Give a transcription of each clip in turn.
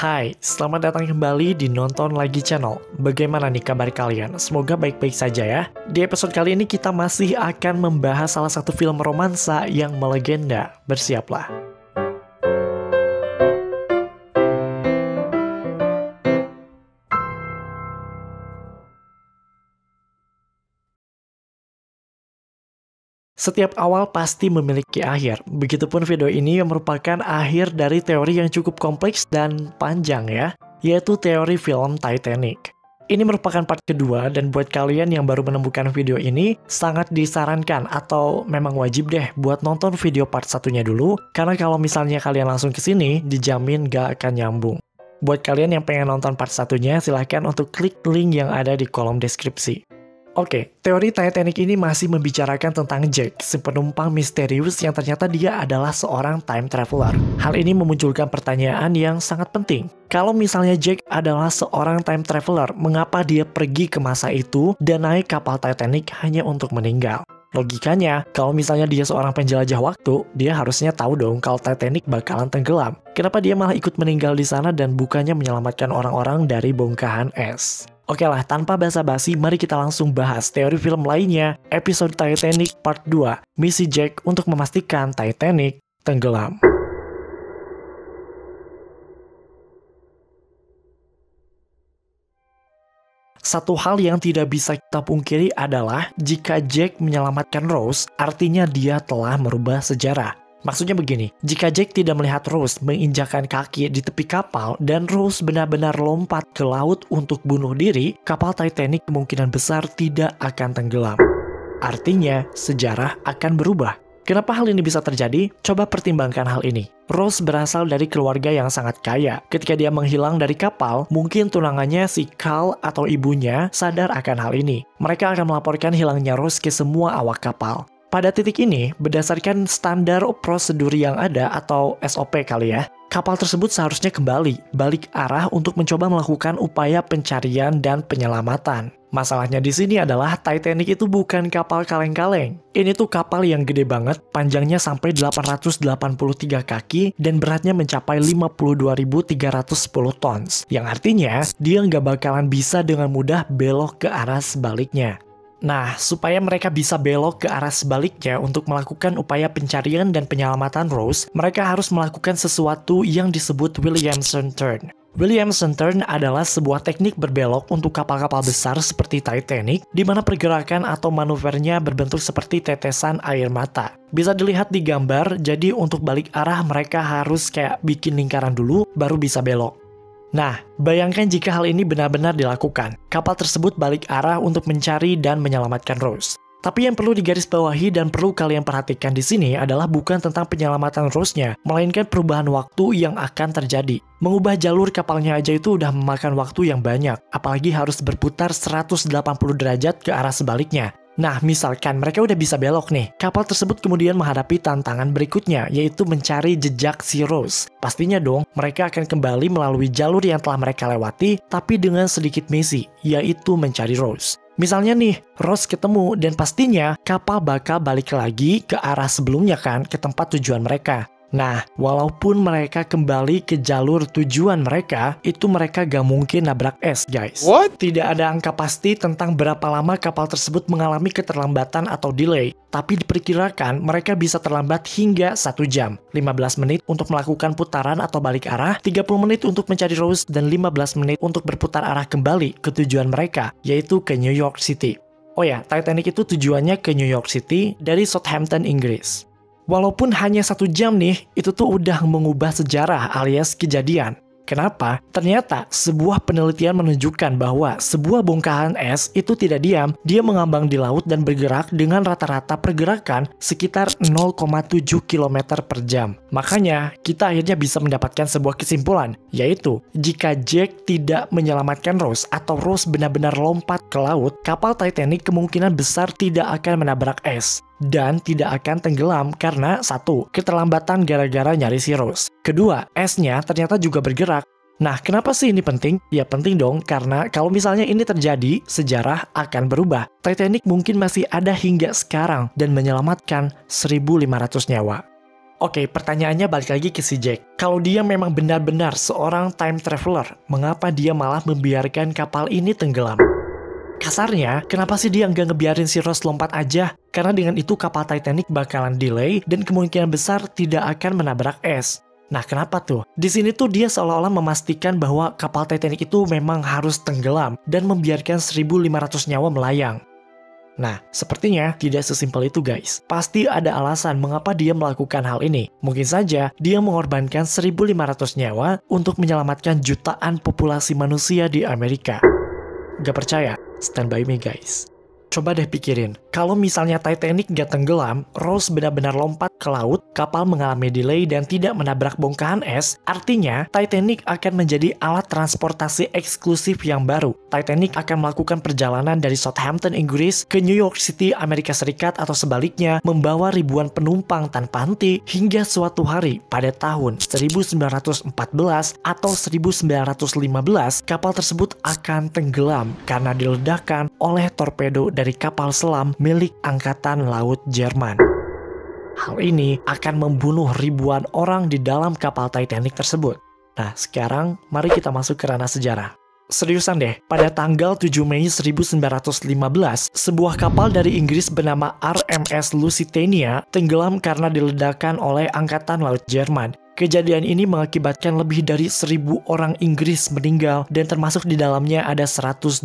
Hai, selamat datang kembali di Nonton Lagi Channel. Bagaimana nih kabar kalian? Semoga baik-baik saja ya. Di episode kali ini kita masih akan membahas salah satu film romansa yang melegenda. Bersiaplah. Setiap awal pasti memiliki akhir. Begitupun video ini yang merupakan akhir dari teori yang cukup kompleks dan panjang ya, yaitu teori film Titanic. Ini merupakan part kedua dan buat kalian yang baru menemukan video ini, sangat disarankan atau memang wajib deh buat nonton video part satunya dulu, karena kalau misalnya kalian langsung ke sini, dijamin gak akan nyambung. Buat kalian yang pengen nonton part satunya, silahkan untuk klik link yang ada di kolom deskripsi. Oke, teori Titanic ini masih membicarakan tentang Jack, si penumpang misterius yang ternyata dia adalah seorang time traveler. Hal ini memunculkan pertanyaan yang sangat penting. Kalau misalnya Jack adalah seorang time traveler, mengapa dia pergi ke masa itu dan naik kapal Titanic hanya untuk meninggal? Logikanya, kalau misalnya dia seorang penjelajah waktu, dia harusnya tahu dong kalau Titanic bakalan tenggelam. Kenapa dia malah ikut meninggal di sana dan bukannya menyelamatkan orang-orang dari bongkahan es? Oke lah, tanpa basa-basi, mari kita langsung bahas teori film lainnya, episode Titanic Part 2, misi Jack untuk memastikan Titanic tenggelam. Satu hal yang tidak bisa kita pungkiri adalah jika Jack menyelamatkan Rose, artinya dia telah merubah sejarah. Maksudnya begini, jika Jack tidak melihat Rose menginjakkan kaki di tepi kapal dan Rose benar-benar lompat ke laut untuk bunuh diri, kapal Titanic kemungkinan besar tidak akan tenggelam. Artinya, sejarah akan berubah. Kenapa hal ini bisa terjadi? Coba pertimbangkan hal ini. Rose berasal dari keluarga yang sangat kaya. Ketika dia menghilang dari kapal, mungkin tunangannya si Carl atau ibunya sadar akan hal ini. Mereka akan melaporkan hilangnya Rose ke semua awak kapal. Pada titik ini, berdasarkan standar prosedur yang ada atau SOP kali ya, kapal tersebut seharusnya kembali, balik arah untuk mencoba melakukan upaya pencarian dan penyelamatan. Masalahnya di sini adalah Titanic itu bukan kapal kaleng-kaleng. Ini tuh kapal yang gede banget, panjangnya sampai 883 kaki dan beratnya mencapai 52.310 tons. Yang artinya, dia nggak bakalan bisa dengan mudah belok ke arah sebaliknya. Nah, supaya mereka bisa belok ke arah sebaliknya untuk melakukan upaya pencarian dan penyelamatan Rose, mereka harus melakukan sesuatu yang disebut Williamson Turn. Williamson Turn adalah sebuah teknik berbelok untuk kapal-kapal besar seperti Titanic, di mana pergerakan atau manuvernya berbentuk seperti tetesan air mata. Bisa dilihat di gambar, jadi untuk balik arah mereka harus kayak bikin lingkaran dulu, baru bisa belok. Nah, bayangkan jika hal ini benar-benar dilakukan. Kapal tersebut balik arah untuk mencari dan menyelamatkan Rose. Tapi yang perlu digarisbawahi dan perlu kalian perhatikan di sini adalah bukan tentang penyelamatan Rose-nya, melainkan perubahan waktu yang akan terjadi. Mengubah jalur kapalnya aja itu udah memakan waktu yang banyak, apalagi harus berputar 180 derajat ke arah sebaliknya. Nah, misalkan mereka udah bisa belok nih, kapal tersebut kemudian menghadapi tantangan berikutnya, yaitu mencari jejak si Rose. Pastinya dong, mereka akan kembali melalui jalur yang telah mereka lewati, tapi dengan sedikit misi, yaitu mencari Rose. Misalnya nih, Rose ketemu dan pastinya kapal bakal balik lagi ke arah sebelumnya kan, ke tempat tujuan mereka. Nah, walaupun mereka kembali ke jalur tujuan mereka, itu mereka gak mungkin nabrak es, guys. What? Tidak ada angka pasti tentang berapa lama kapal tersebut mengalami keterlambatan atau delay, tapi diperkirakan mereka bisa terlambat hingga 1 jam, 15 menit untuk melakukan putaran atau balik arah, 30 menit untuk mencari Rose, dan 15 menit untuk berputar arah kembali ke tujuan mereka, yaitu ke New York City. Oh ya, Titanic itu tujuannya ke New York City dari Southampton, Inggris. Walaupun hanya 1 jam nih, itu tuh udah mengubah sejarah alias kejadian. Kenapa? Ternyata sebuah penelitian menunjukkan bahwa sebuah bongkahan es itu tidak diam, dia mengambang di laut dan bergerak dengan rata-rata pergerakan sekitar 0,7 km per jam. Makanya, kita akhirnya bisa mendapatkan sebuah kesimpulan, yaitu jika Jack tidak menyelamatkan Rose atau Rose benar-benar lompat ke laut, kapal Titanic kemungkinan besar tidak akan menabrak es. Dan tidak akan tenggelam karena 1. Keterlambatan gara-gara nyari si Rose. Kedua, esnya ternyata juga bergerak. Nah, kenapa sih ini penting? Ya penting dong, karena kalau misalnya ini terjadi, sejarah akan berubah. Titanic mungkin masih ada hingga sekarang dan menyelamatkan 1.500 nyawa. Oke, pertanyaannya balik lagi ke si Jack. Kalau dia memang benar-benar seorang time traveler, mengapa dia malah membiarkan kapal ini tenggelam? Kasarnya, kenapa sih dia nggak ngebiarin si Rose lompat aja? Karena dengan itu kapal Titanic bakalan delay dan kemungkinan besar tidak akan menabrak es. Nah, kenapa tuh? Di sini tuh dia seolah-olah memastikan bahwa kapal Titanic itu memang harus tenggelam dan membiarkan 1.500 nyawa melayang. Nah, sepertinya tidak sesimpel itu guys. Pasti ada alasan mengapa dia melakukan hal ini. Mungkin saja dia mengorbankan 1.500 nyawa untuk menyelamatkan jutaan populasi manusia di Amerika. Gak percaya? Stand by me guys. Coba deh pikirin, kalau misalnya Titanic gak tenggelam, Rose benar-benar lompat ke laut, kapal mengalami delay dan tidak menabrak bongkahan es, artinya Titanic akan menjadi alat transportasi eksklusif yang baru. Titanic akan melakukan perjalanan dari Southampton, Inggris ke New York City, Amerika Serikat atau sebaliknya, membawa ribuan penumpang tanpa henti hingga suatu hari pada tahun 1914 atau 1915, kapal tersebut akan tenggelam karena diledakkan oleh torpedo dari kapal selam milik Angkatan Laut Jerman. Hal ini akan membunuh ribuan orang di dalam kapal Titanic tersebut. Nah, sekarang mari kita masuk ke ranah sejarah. Seriusan deh, pada tanggal 7 Mei 1915, sebuah kapal dari Inggris bernama RMS Lusitania tenggelam karena diledakkan oleh Angkatan Laut Jerman. Kejadian ini mengakibatkan lebih dari 1.000 orang Inggris meninggal dan termasuk di dalamnya ada 128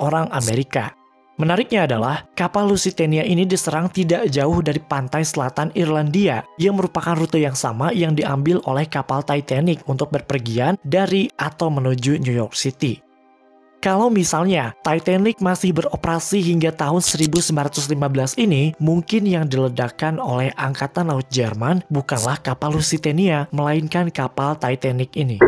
orang Amerika. Menariknya adalah, kapal Lusitania ini diserang tidak jauh dari pantai selatan Irlandia, yang merupakan rute yang sama yang diambil oleh kapal Titanic untuk berpergian dari atau menuju New York City. Kalau misalnya Titanic masih beroperasi hingga tahun 1915 ini, mungkin yang diledakkan oleh Angkatan Laut Jerman bukanlah kapal Lusitania, melainkan kapal Titanic ini.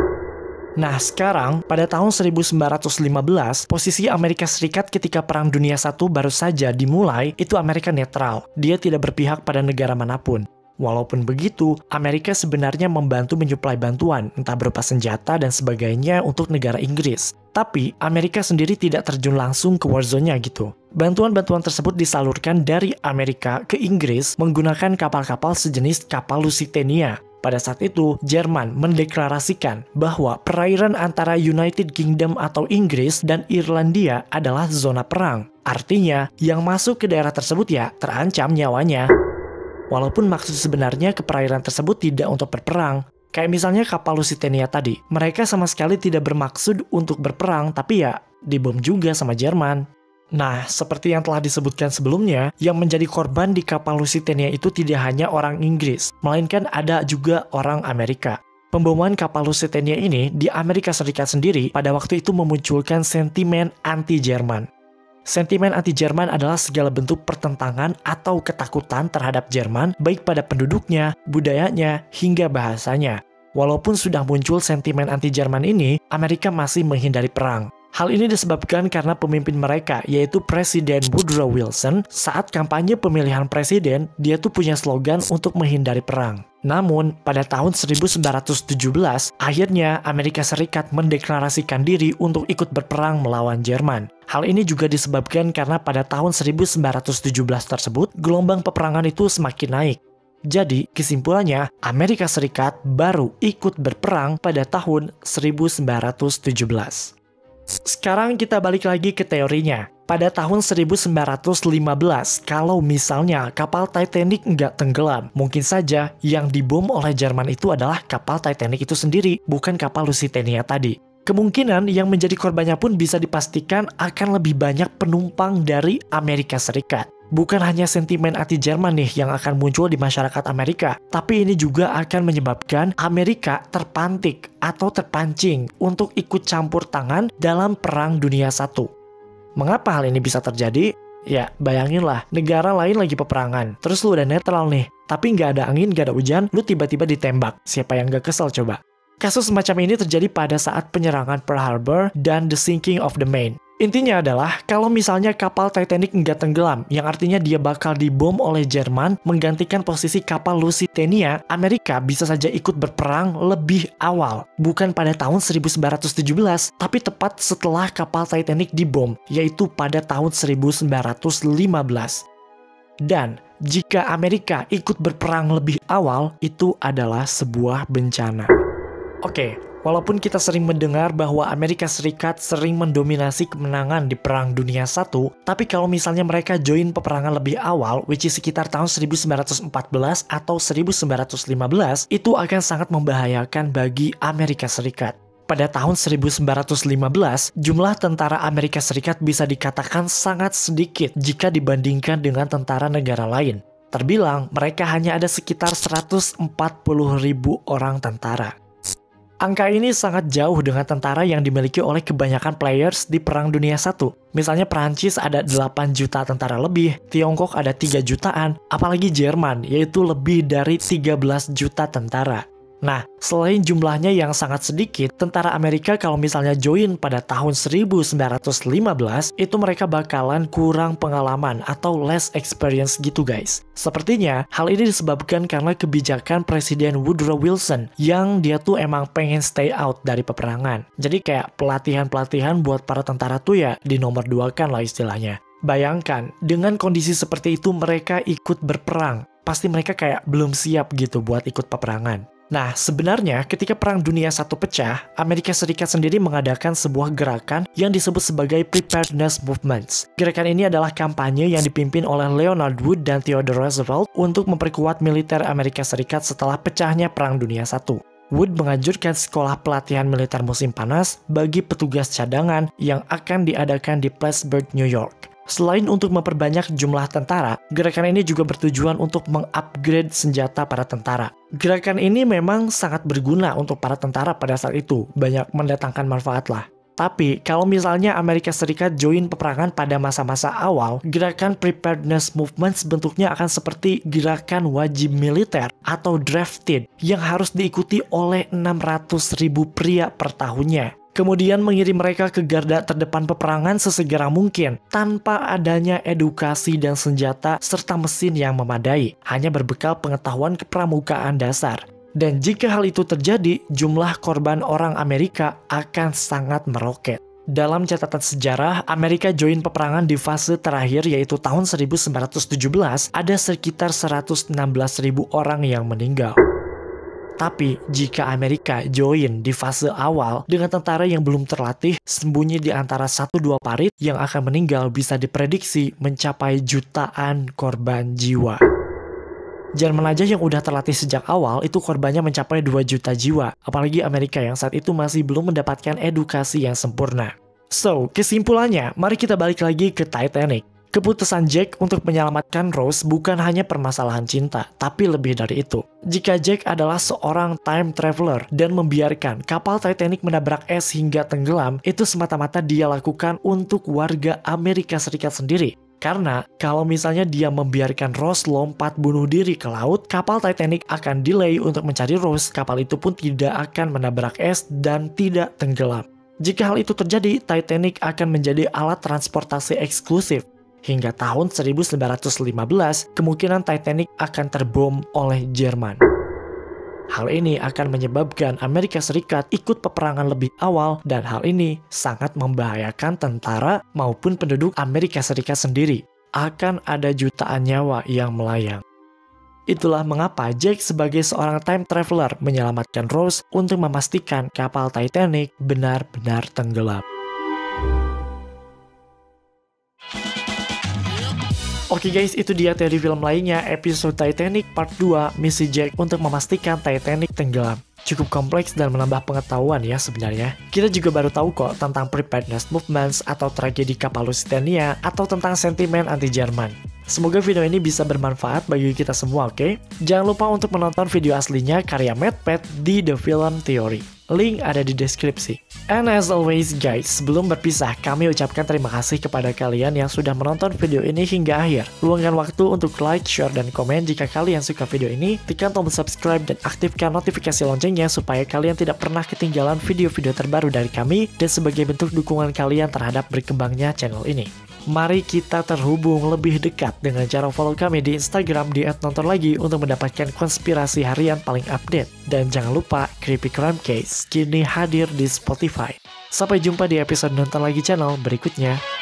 Nah, sekarang, pada tahun 1915, posisi Amerika Serikat ketika Perang Dunia I baru saja dimulai, itu Amerika netral. Dia tidak berpihak pada negara manapun. Walaupun begitu, Amerika sebenarnya membantu menyuplai bantuan, entah berupa senjata dan sebagainya untuk negara Inggris. Tapi, Amerika sendiri tidak terjun langsung ke warzone-nya gitu. Bantuan-bantuan tersebut disalurkan dari Amerika ke Inggris menggunakan kapal-kapal sejenis kapal Lusitania. Pada saat itu, Jerman mendeklarasikan bahwa perairan antara United Kingdom atau Inggris dan Irlandia adalah zona perang. Artinya, yang masuk ke daerah tersebut ya terancam nyawanya. Walaupun maksud sebenarnya ke perairan tersebut tidak untuk berperang. Kayak misalnya kapal Lusitania tadi, mereka sama sekali tidak bermaksud untuk berperang, tapi ya dibom juga sama Jerman. Nah, seperti yang telah disebutkan sebelumnya, yang menjadi korban di kapal Lusitania itu tidak hanya orang Inggris, melainkan ada juga orang Amerika. Pemboman kapal Lusitania ini di Amerika Serikat sendiri pada waktu itu memunculkan sentimen anti-Jerman. Sentimen anti-Jerman adalah segala bentuk pertentangan atau ketakutan terhadap Jerman, baik pada penduduknya, budayanya, hingga bahasanya. Walaupun sudah muncul sentimen anti-Jerman ini, Amerika masih menghindari perang. Hal ini disebabkan karena pemimpin mereka, yaitu Presiden Woodrow Wilson, saat kampanye pemilihan presiden, dia tuh punya slogan untuk menghindari perang. Namun, pada tahun 1917, akhirnya Amerika Serikat mendeklarasikan diri untuk ikut berperang melawan Jerman. Hal ini juga disebabkan karena pada tahun 1917 tersebut, gelombang peperangan itu semakin naik. Jadi, kesimpulannya, Amerika Serikat baru ikut berperang pada tahun 1917. Sekarang kita balik lagi ke teorinya. Pada tahun 1915, kalau misalnya kapal Titanic nggak tenggelam, mungkin saja yang dibom oleh Jerman itu adalah kapal Titanic itu sendiri, bukan kapal Lusitania tadi. Kemungkinan yang menjadi korbannya pun bisa dipastikan akan lebih banyak penumpang dari Amerika Serikat. Bukan hanya sentimen anti-Jerman nih yang akan muncul di masyarakat Amerika, tapi ini juga akan menyebabkan Amerika terpantik atau terpancing untuk ikut campur tangan dalam Perang Dunia I. Mengapa hal ini bisa terjadi? Ya, bayanginlah, negara lain lagi peperangan, terus lu udah netral nih, tapi nggak ada angin, nggak ada hujan, lu tiba-tiba ditembak. Siapa yang nggak kesel coba? Kasus semacam ini terjadi pada saat penyerangan Pearl Harbor dan the sinking of the Maine. Intinya adalah, kalau misalnya kapal Titanic nggak tenggelam, yang artinya dia bakal dibom oleh Jerman, menggantikan posisi kapal Lusitania, Amerika bisa saja ikut berperang lebih awal. Bukan pada tahun 1917, tapi tepat setelah kapal Titanic dibom, yaitu pada tahun 1915. Dan jika Amerika ikut berperang lebih awal, itu adalah sebuah bencana. Oke, walaupun kita sering mendengar bahwa Amerika Serikat sering mendominasi kemenangan di Perang Dunia I, tapi kalau misalnya mereka join peperangan lebih awal, which is sekitar tahun 1914 atau 1915, itu akan sangat membahayakan bagi Amerika Serikat. Pada tahun 1915, jumlah tentara Amerika Serikat bisa dikatakan sangat sedikit jika dibandingkan dengan tentara negara lain. Terbilang mereka hanya ada sekitar 140.000 orang tentara. Angka ini sangat jauh dengan tentara yang dimiliki oleh kebanyakan players di Perang Dunia I. Misalnya Prancis ada 8 juta tentara lebih, Tiongkok ada 3 jutaan, apalagi Jerman yaitu lebih dari 13 juta tentara. Nah, selain jumlahnya yang sangat sedikit, tentara Amerika kalau misalnya join pada tahun 1915, itu mereka bakalan kurang pengalaman atau less experience gitu guys. Sepertinya, hal ini disebabkan karena kebijakan Presiden Woodrow Wilson yang dia tuh emang pengen stay out dari peperangan. Jadi kayak pelatihan-pelatihan buat para tentara tuh ya di nomor 2-kan lah istilahnya. Bayangkan, dengan kondisi seperti itu mereka ikut berperang. Pasti mereka kayak belum siap gitu buat ikut peperangan. Nah, sebenarnya ketika Perang Dunia I pecah, Amerika Serikat sendiri mengadakan sebuah gerakan yang disebut sebagai Preparedness Movements. Gerakan ini adalah kampanye yang dipimpin oleh Leonard Wood dan Theodore Roosevelt untuk memperkuat militer Amerika Serikat setelah pecahnya Perang Dunia I. Wood menganjurkan sekolah pelatihan militer musim panas bagi petugas cadangan yang akan diadakan di Plattsburgh, New York. Selain untuk memperbanyak jumlah tentara, gerakan ini juga bertujuan untuk mengupgrade senjata para tentara. Gerakan ini memang sangat berguna untuk para tentara pada saat itu, banyak mendatangkan manfaat lah. Tapi, kalau misalnya Amerika Serikat join peperangan pada masa-masa awal, gerakan Preparedness Movements bentuknya akan seperti gerakan wajib militer atau drafted yang harus diikuti oleh 600.000 pria per tahunnya. Kemudian mengirim mereka ke garda terdepan peperangan sesegera mungkin, tanpa adanya edukasi dan senjata serta mesin yang memadai, hanya berbekal pengetahuan kepramukaan dasar. Dan jika hal itu terjadi, jumlah korban orang Amerika akan sangat meroket. Dalam catatan sejarah, Amerika join peperangan di fase terakhir yaitu tahun 1917, ada sekitar 116.000 orang yang meninggal. Tapi, jika Amerika join di fase awal dengan tentara yang belum terlatih, sembunyi di antara 1-2 parit yang akan meninggal bisa diprediksi mencapai jutaan korban jiwa. Jerman aja yang udah terlatih sejak awal, itu korbannya mencapai 2 juta jiwa. Apalagi Amerika yang saat itu masih belum mendapatkan edukasi yang sempurna. So, kesimpulannya, mari kita balik lagi ke Titanic. Keputusan Jack untuk menyelamatkan Rose bukan hanya permasalahan cinta, tapi lebih dari itu. Jika Jack adalah seorang time traveler dan membiarkan kapal Titanic menabrak es hingga tenggelam, itu semata-mata dia lakukan untuk warga Amerika Serikat sendiri. Karena kalau misalnya dia membiarkan Rose lompat bunuh diri ke laut, kapal Titanic akan delay untuk mencari Rose, kapal itu pun tidak akan menabrak es dan tidak tenggelam. Jika hal itu terjadi, Titanic akan menjadi alat transportasi eksklusif. Hingga tahun 1915, kemungkinan Titanic akan terbom oleh Jerman. Hal ini akan menyebabkan Amerika Serikat ikut peperangan lebih awal dan hal ini sangat membahayakan tentara maupun penduduk Amerika Serikat sendiri. Akan ada jutaan nyawa yang melayang. Itulah mengapa Jack sebagai seorang time traveler menyelamatkan Rose untuk memastikan kapal Titanic benar-benar tenggelam. Oke guys, itu dia teori film lainnya, episode Titanic part 2, misi Jack untuk memastikan Titanic tenggelam. Cukup kompleks dan menambah pengetahuan ya sebenarnya. Kita juga baru tahu kok tentang Preparedness Movements atau tragedi kapal Lusitania atau tentang sentimen anti-Jerman. Semoga video ini bisa bermanfaat bagi kita semua, oke? Jangan lupa untuk menonton video aslinya karya Matt Pat di The Film Theory. Link ada di deskripsi. And as always guys, sebelum berpisah, kami ucapkan terima kasih kepada kalian yang sudah menonton video ini hingga akhir. Luangkan waktu untuk like, share, dan komen jika kalian suka video ini. Tekan tombol subscribe dan aktifkan notifikasi loncengnya supaya kalian tidak pernah ketinggalan video-video terbaru dari kami dan sebagai bentuk dukungan kalian terhadap berkembangnya channel ini. Mari kita terhubung lebih dekat dengan cara follow kami di Instagram di @nontonlagi untuk mendapatkan konspirasi harian paling update. Dan jangan lupa, Creepy Crime Case kini hadir di Spotify. Sampai jumpa di episode Nonton Lagi channel berikutnya.